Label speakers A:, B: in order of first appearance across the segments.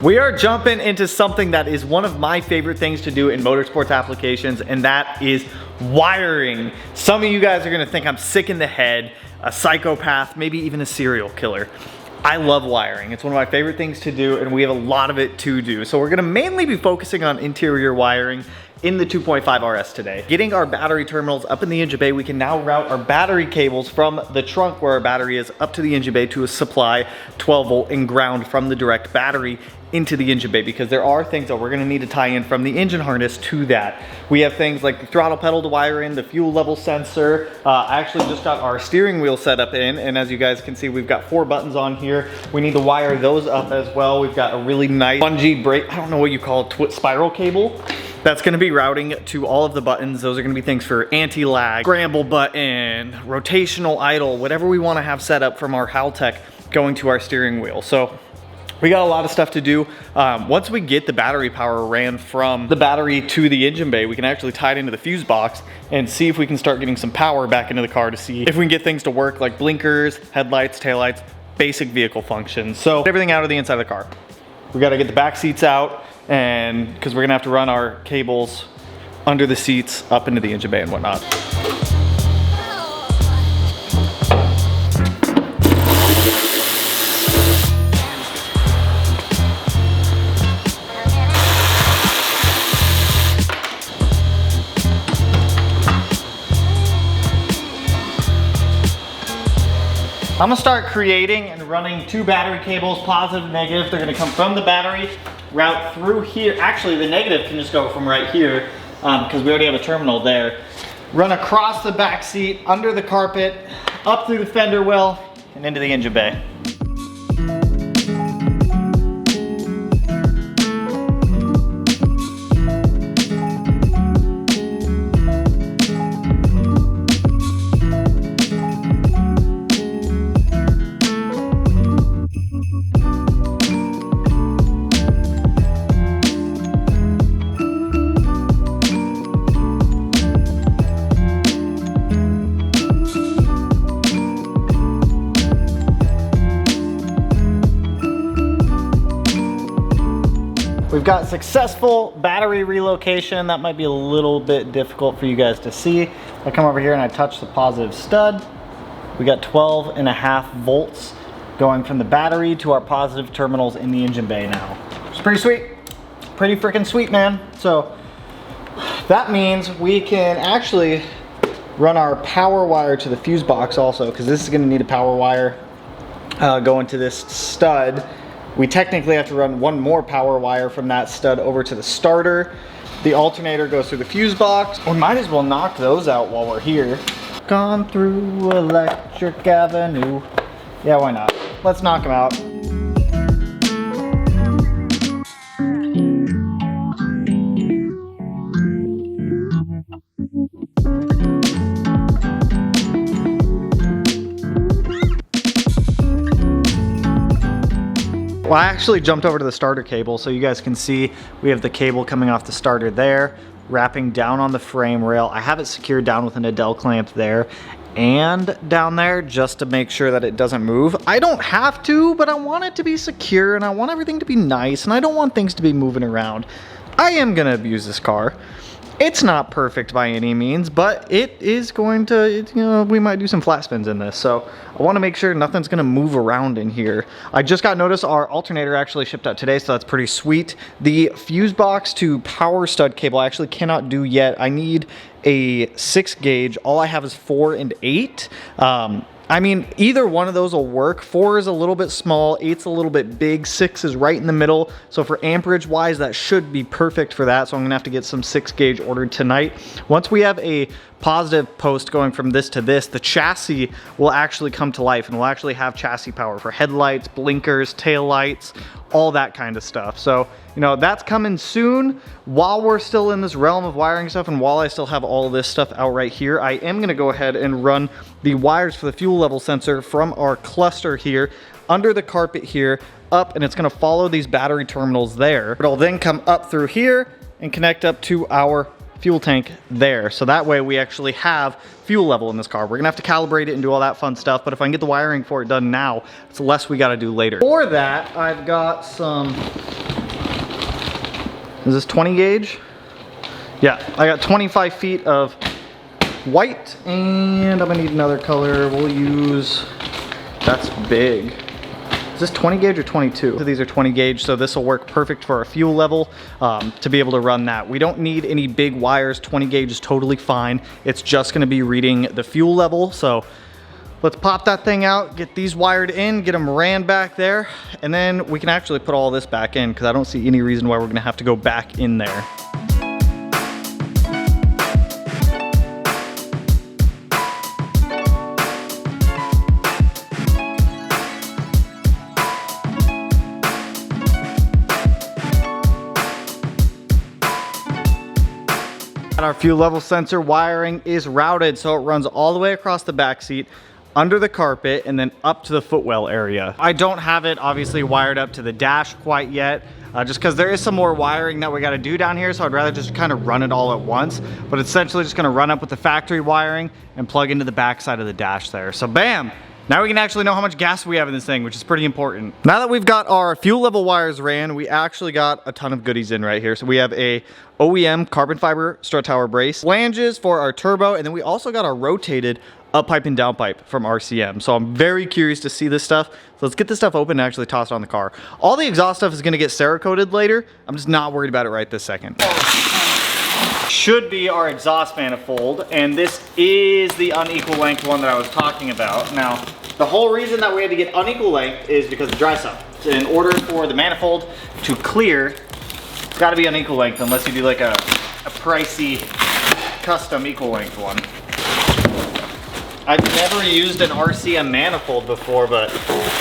A: We are jumping into something that is one of my favorite things to do in motorsports applications, and that is wiring. Some of you guys are gonna think I'm sick in the head, a psychopath, maybe even a serial killer. I love wiring. It's one of my favorite things to do, and we have a lot of it to do. So we're gonna mainly be focusing on interior wiring in the 2.5 RS today. Getting our battery terminals up in the engine bay, we can now route our battery cables from the trunk where our battery is up to the engine bay to supply 12 volt and ground from the direct battery into the engine bay, because there are things that we're gonna need to tie in from the engine harness to that. We have things like the throttle pedal to wire in, the fuel level sensor. I actually just got our steering wheel set up in, and as you guys can see, we've got 4 buttons on here. We need to wire those up as well. We've got a really nice bungee brake, I don't know what you call it, spiral cable. That's gonna be routing to all of the buttons. Those are gonna be things for anti-lag, scramble button, rotational idle, whatever we wanna have set up from our Haltech going to our steering wheel. So we got a lot of stuff to do. Once we get the battery power ran from the battery to the engine bay, we can actually tie it into the fuse box and see if we can start getting some power back into the car to see if we can get things to work like blinkers, headlights, taillights, basic vehicle functions. So everything out of the inside of the car. We gotta get the back seats out, and because we're gonna have to run our cables under the seats up into the engine bay and whatnot. I'm gonna start creating and running 2 battery cables, positive and negative. They're gonna come from the battery, route through here. Actually, the negative can just go from right here because we already have a terminal there. Run across the back seat, under the carpet, up through the fender well, and into the engine bay. We've got successful battery relocation. That might be a little bit difficult for you guys to see. I come over here and I touch the positive stud. We got 12.5 volts going from the battery to our positive terminals in the engine bay now. It's pretty sweet. Pretty freaking sweet, man. So that means we can actually run our power wire to the fuse box also, because this is gonna need a power wire going to this stud. We technically have to run 1 more power wire from that stud over to the starter. The alternator goes through the fuse box. We might as well knock those out while we're here. Gone through Electric Avenue. Yeah, why not? Let's knock them out. Well, I actually jumped over to the starter cable so you guys can see we have the cable coming off the starter there, wrapping down on the frame rail. I have it secured down with an Adele clamp there and down there just to make sure that it doesn't move. I don't have to, but I want it to be secure and I want everything to be nice and I don't want things to be moving around. I am gonna abuse this car. It's not perfect by any means, but it is going to, you know, we might do some flat spins in this. So I want to make sure nothing's going to move around in here. I just got notice our alternator actually shipped out today, so that's pretty sweet. The fuse box to power stud cable I actually cannot do yet. I need a 6 gauge. All I have is 4 and 8. I mean, either one of those will work. 4 is a little bit small, 8's a little bit big, 6 is right in the middle. So for amperage wise, that should be perfect for that. So I'm gonna have to get some 6 gauge ordered tonight. Once we have a positive post going from this to this, the chassis will actually come to life and we'll actually have chassis power for headlights, blinkers, tail lights, all that kind of stuff. So, you know, that's coming soon. While we're still in this realm of wiring stuff and while I still have all this stuff out right here, I am gonna go ahead and run the wires for the fuel level sensor from our cluster here under the carpet here up, and it's gonna follow these battery terminals there. It'll then come up through here and connect up to our fuel tank there. So that way we actually have fuel level in this car. We're gonna have to calibrate it and do all that fun stuff, but if I can get the wiring for it done now, it's less we gotta do later. For that, I've got some Is this 20 gauge? Yeah, I got 25 feet of white, and I'm gonna need another color. We'll use, that's big. Is this 20 gauge or 22? So these are 20 gauge, so this will work perfect for our fuel level to be able to run that. We don't need any big wires. 20 gauge is totally fine. It's just gonna be reading the fuel level. So let's pop that thing out, get these wired in, get them ran back there, and then we can actually put all this back in because I don't see any reason why we're gonna have to go back in there. Our fuel level sensor wiring is routed, so it runs all the way across the back seat, under the carpet, and then up to the footwell area. I don't have it obviously wired up to the dash quite yet, just because there is some more wiring that we got to do down here, so I'd rather just kind of run it all at once. But it's essentially just going to run up with the factory wiring and plug into the back side of the dash there. So bam! Now we can actually know how much gas we have in this thing, which is pretty important. Now that we've got our fuel level wires ran, we actually got a ton of goodies in right here. So we have a OEM carbon fiber strut tower brace, flanges for our turbo, and then we also got our rotated up pipe and down pipe from RCM. So I'm very curious to see this stuff. So let's get this stuff open and actually toss it on the car. All the exhaust stuff is gonna get Cerakoted later. I'm just not worried about it right this second. Should be our exhaust manifold, and this is the unequal length one that I was talking about. Now, the whole reason that we had to get unequal length is because of dry sump. So in order for the manifold to clear, it's gotta be unequal length unless you do like a pricey custom equal length one. I've never used an RCM manifold before, but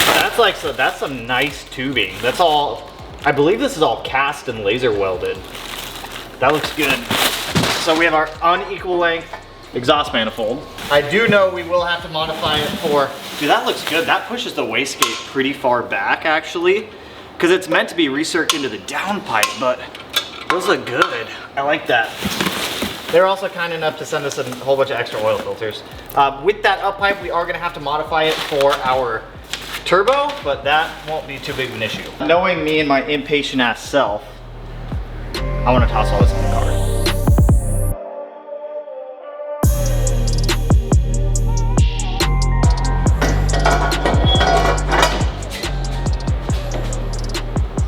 A: that's like, so that's some nice tubing. That's all, I believe this is all cast and laser welded. That looks good. So we have our unequal length exhaust manifold. I do know we will have to modify it for, dude, that looks good. That pushes the wastegate pretty far back actually, because it's meant to be recirced into the downpipe, but those look good. I like that. They're also kind enough to send us a whole bunch of extra oil filters. With that up pipe, we are gonna have to modify it for our turbo, but that won't be too big of an issue. Knowing me and my impatient ass self, I wanna toss all this in the car.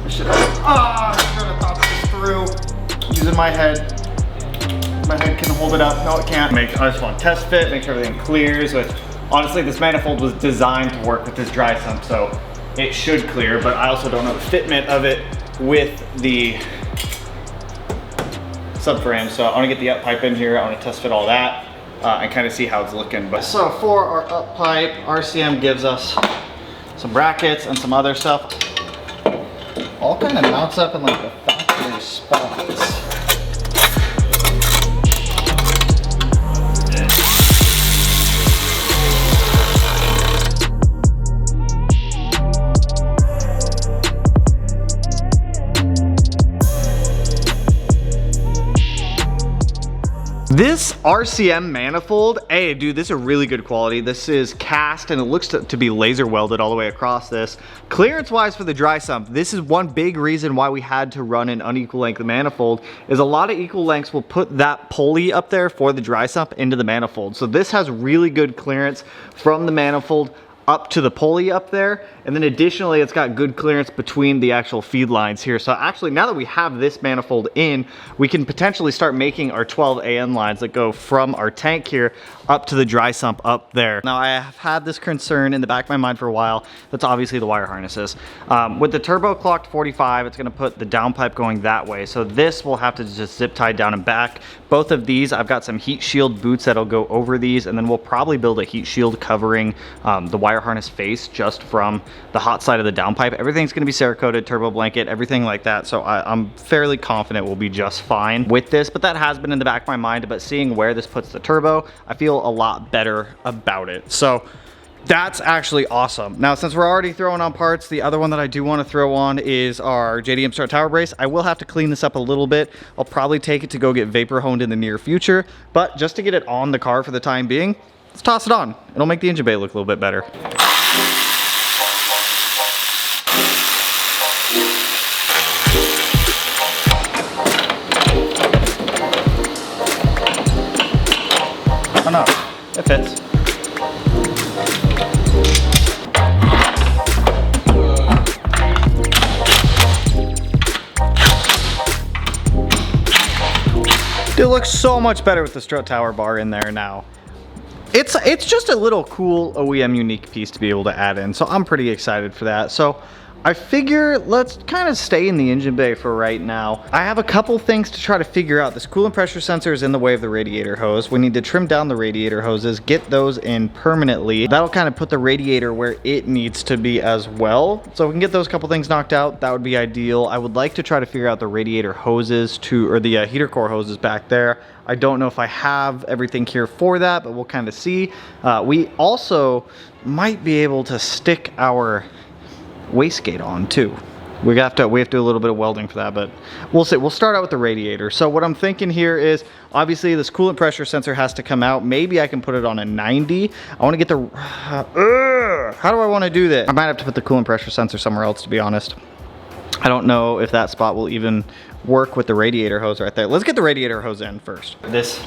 A: I should have thought this through. Using my head. My head can hold it up. No, it can't. I just want to test fit, make sure everything clears. Which, honestly, this manifold was designed to work with this dry sump, so it should clear, but I also don't know the fitment of it with the subframe. So I want to get the up pipe in here. I want to test fit all that and kind of see how it's looking. But so for our up pipe, RCM gives us some brackets and some other stuff. All kind of mounts up in like the factory spots. This RCM manifold, hey dude, this is a really good quality. This is cast and it looks to be laser welded all the way across this. Clearance wise for the dry sump, this is one big reason why we had to run an unequal length manifold, is a lot of equal lengths will put that pulley up there for the dry sump into the manifold. So this has really good clearance from the manifold up to the pulley up there, and then additionally it's got good clearance between the actual feed lines here. So actually now that we have this manifold in, we can potentially start making our 12 AN lines that go from our tank here up to the dry sump up there. Now I have had this concern in the back of my mind for a while. That's obviously the wire harnesses. With the turbo clocked 45, it's gonna put the downpipe going that way. So this will have to just zip tie down and back. Both of these, I've got some heat shield boots that'll go over these, and then we'll probably build a heat shield covering the wire harness face just from the hot side of the downpipe. Everything's gonna be Cerakoted, turbo blanket, everything like that. So I'm fairly confident we'll be just fine with this, but that has been in the back of my mind. But seeing where this puts the turbo, I feel a lot better about it. So that's actually awesome. Now, since we're already throwing on parts, the other one that I do want to throw on is our JDM Strut tower brace. I will have to clean this up a little bit. I'll probably take it to go get vapor honed in the near future, but just to get it on the car for the time being, let's toss it on. It'll make the engine bay look a little bit better. fits. It looks so much better with the strut tower bar in there now. It's just a little cool OEM unique piece to be able to add in, so I'm pretty excited for that. So I figure let's kind of stay in the engine bay for right now. I have a couple things to try to figure out. This coolant pressure sensor is in the way of the radiator hose. We need to trim down the radiator hoses, get those in permanently. That'll kind of put the radiator where it needs to be as well. So if we can get those couple things knocked out, that would be ideal. I would like to try to figure out the radiator hoses or the heater core hoses back there. I don't know if I have everything here for that, but we'll kind of see. We also might be able to stick our wastegate on too. We have to do a little bit of welding for that, but we'll see. We'll start out with the radiator. So what I'm thinking here is, obviously this coolant pressure sensor has to come out. Maybe I can put it on a 90. I want to get the, how do I want to do this? I might have to put the coolant pressure sensor somewhere else, to be honest. I don't know if that spot will even work with the radiator hose right there. Let's get the radiator hose in first. This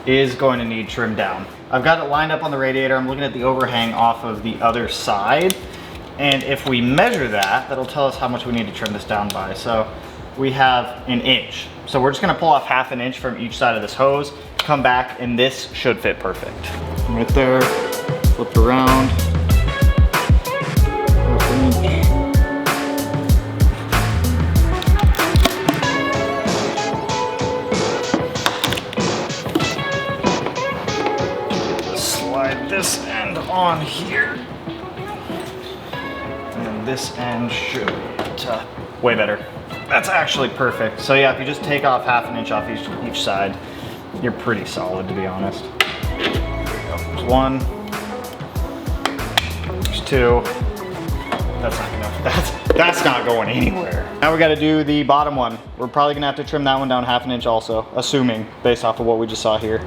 A: is going to need trimmed down. I've got it lined up on the radiator. I'm looking at the overhang off of the other side. And if we measure that, that'll tell us how much we need to trim this down by. So we have an inch. So we're just gonna pull off half an inch from each side of this hose, come back, and this should fit perfect. Right there, flip around. Slide this end on here. This end should way better. That's actually perfect. So yeah, if you just take off half an inch off each side, you're pretty solid, to be honest. There we go. There's one. There's two. That's not going anywhere. Now we got to do the bottom one. We're probably gonna have to trim that one down half an inch also, assuming based off of what we just saw here.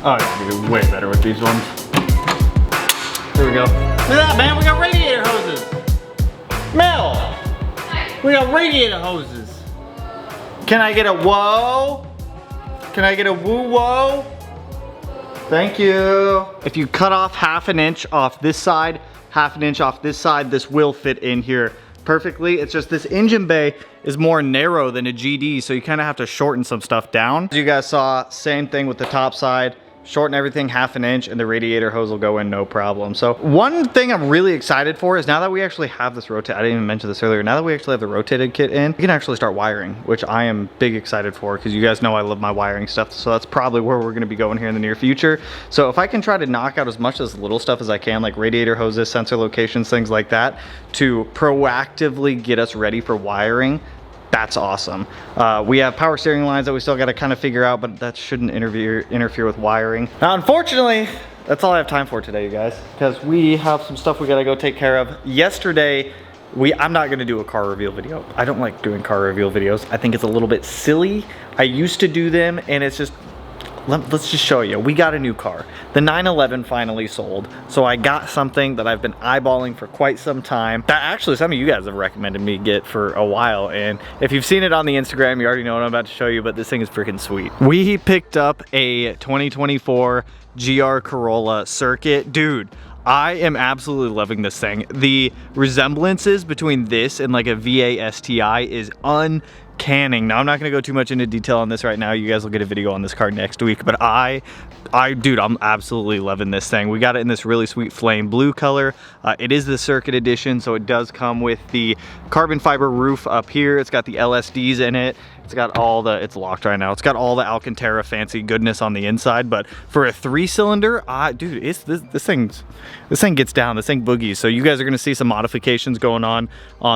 A: Oh, it's gonna be way better with these ones. Here we go. Look at that, man, we got radiator hoses. Mel, we got radiator hoses. Can I get a whoa? Can I get a woo whoa? Thank you. If you cut off half an inch off this side, half an inch off this side, this will fit in here perfectly. It's just this engine bay is more narrow than a GD, so you kind of have to shorten some stuff down. As you guys saw, same thing with the top side. Shorten everything half an inch and the radiator hose will go in no problem. So one thing I'm really excited for is now that we actually have this I didn't even mention this earlier, now that we actually have the rotated kit in, we can actually start wiring, which I am big excited for because you guys know I love my wiring stuff. So that's probably where we're gonna be going here in the near future. So if I can try to knock out as much as little stuff as I can, like radiator hoses, sensor locations, things like that, to proactively get us ready for wiring, that's awesome. We have power steering lines that we still got to kind of figure out, but that shouldn't interfere with wiring. Now, unfortunately, that's all I have time for today, you guys, because we have some stuff we got to go take care of. Yesterday, I'm not going to do a car reveal video. I don't like doing car reveal videos. I think it's a little bit silly. I used to do them, and it's just, let's just show you. We got a new car. The 911 finally sold. So I got something that I've been eyeballing for quite some time. That actually some of you guys have recommended me get for a while. And if you've seen it on the Instagram, you already know what I'm about to show you, but this thing is freaking sweet. We picked up a 2024 GR Corolla Circuit. Dude, I am absolutely loving this thing. The resemblances between this and like a VA STI is uncanny. Now, I'm not gonna go too much into detail on this right now. You guys will get a video on this car next week, but dude, I'm absolutely loving this thing. We got it in this really sweet flame blue color. It is the Circuit Edition, so it does come with the carbon fiber roof up here. It's got the LSDs in it. It's got all the, it's locked right now. It's got all the Alcantara fancy goodness on the inside, but for a 3-cylinder, dude, this thing gets down, this thing boogies. So you guys are gonna see some modifications going on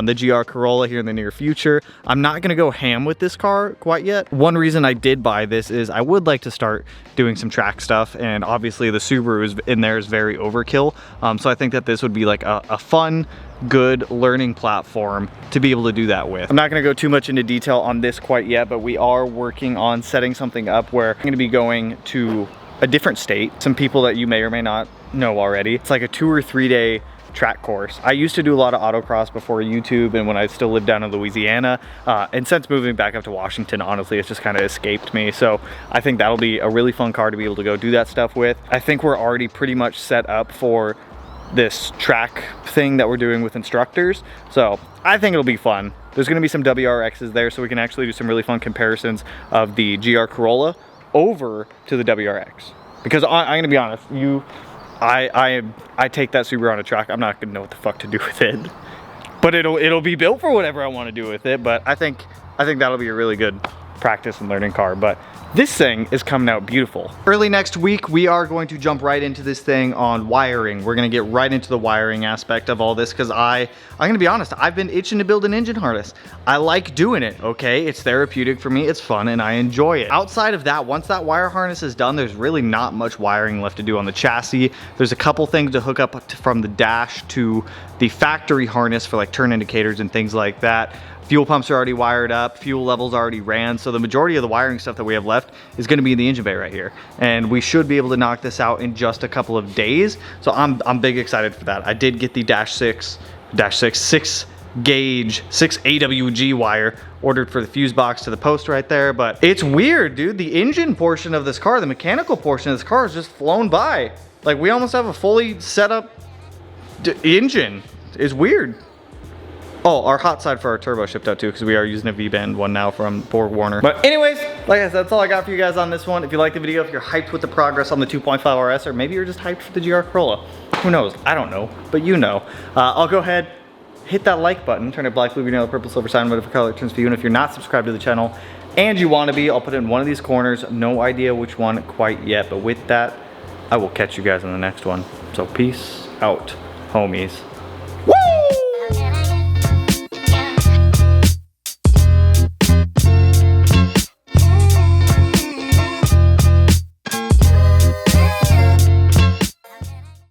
A: the GR Corolla here in the near future. I'm not gonna go ham with this car quite yet. One reason I did buy this is I would like to start doing some track stuff, and obviously the Subaru in there is very overkill. So I think that this would be like a fun good learning platform to be able to do that with. I'm not gonna go too much into detail on this quite yet, but we are working on setting something up where I'm gonna be going to a different state. Some people that you may or may not know already. It's like a 2 or 3 day track course. I used to do a lot of autocross before YouTube and when I still lived down in Louisiana. And since moving back up to Washington, honestly, it's just kind of escaped me. So I think that'll be a really fun car to be able to go do that stuff with. I think we're already pretty much set up for this track thing that we're doing with instructors. So I think it'll be fun. There's gonna be some WRXs there so we can actually do some really fun comparisons of the GR Corolla over to the WRX. Because I'm gonna be honest, I take that Subaru on a track, I'm not gonna know what the fuck to do with it. But it'll be built for whatever I want to do with it. But I think that'll be a really good practice and learning car. But this thing is coming out beautiful. Early next week, we are going to jump right into this thing on wiring. We're gonna get right into the wiring aspect of all this because I'm gonna be honest, I've been itching to build an engine harness. I like doing it, okay? It's therapeutic for me, it's fun, and I enjoy it. Outside of that, once that wire harness is done, there's really not much wiring left to do on the chassis. There's a couple things to hook up from the dash to the factory harness for like turn indicators and things like that. Fuel pumps are already wired up, fuel levels already ran, so the majority of the wiring stuff that we have left is gonna be in the engine bay right here. And we should be able to knock this out in just a couple of days. So I'm big excited for that. I did get the 6 gauge, 6 AWG wire ordered for the fuse box to the post right there, but it's weird, dude. The engine portion of this car, the mechanical portion of this car has just flown by. Like we almost have a fully set up engine. It's weird. Oh, our hot side for our turbo shipped out too because we are using a V-band one now from Borg Warner. But anyways, like I said, that's all I got for you guys on this one. If you like the video, if you're hyped with the progress on the 2.5 RS, or maybe you're just hyped for the GR Corolla, who knows? I don't know, but you know. I'll go ahead, hit that like button, turn it black, blue, green, yellow, purple, silver, sign, whatever color it turns for you. And if you're not subscribed to the channel and you want to be, I'll put it in one of these corners. No idea which one quite yet, but with that, I will catch you guys in the next one. So peace out, homies.